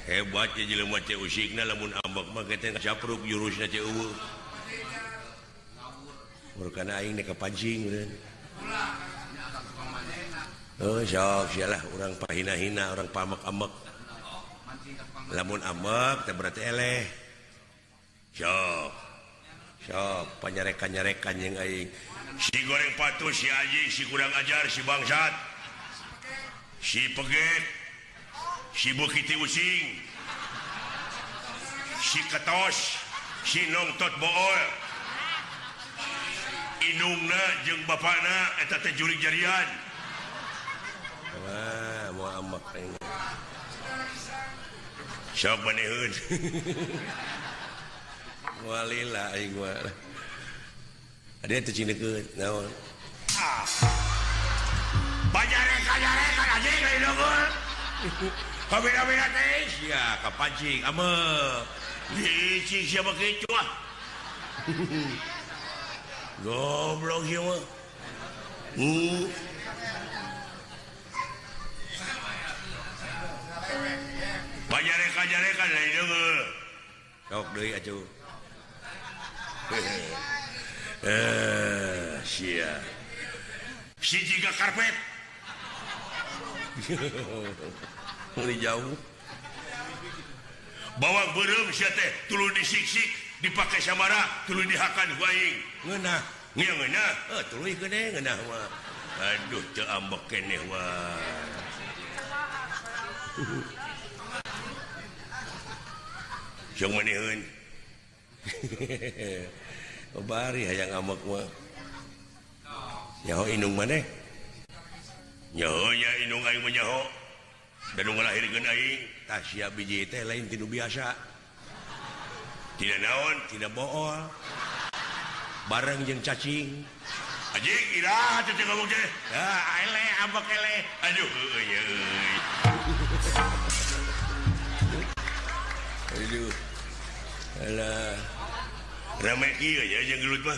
hebatnya jelema teh usikna lamun ambek mah kita capruk jurusna teh eueuh. Burkana aing nek kepancing meureun. Oh, sok sialah urang pahina-hina, urang pamek-amek. Lamun amek teh berarti eleh. Sok. Sok panyarekan-nyarekan yang aing. Si goreng patuh, si anjing, si kurang ajar, si bangsat. Si peget. Si bukiti using, si ketos, si nongtot bool, indungna jeung bapakna eta teh jurig jarian. Wah, mau amak ini. Sok maneheun. Walila aing mah. Ada teh cindekeun naon? Banyarekan anjing lain nongol. Kabeh-kabeh teh sia kapancing ameuh. Licik siapa kitu ah. Goblok ieu mah. Banyarekan lain deungeu. Sok deui atuh. Sia. Si jiga karpet. Mulai jauh bawang beureum sia teh tuluy disiksik dipake samara tuluy dihakan ku aing ngeunah nya ngeunah tuluy gede ngeunah mah aduh teu ambek keneh wah jeung maneheun bari hayang ambek mah nyaho indung maneh nyaho nya indung aing mah nyaho dan ngalahirkeun aing tah sia biji teh lain tinu biasa tidak naon tidak bool bareng jeung cacing anjing iraha teh ngomong teh eleh ambek eleh aduh euy aduh alah rame kieu ya jeung gelut mah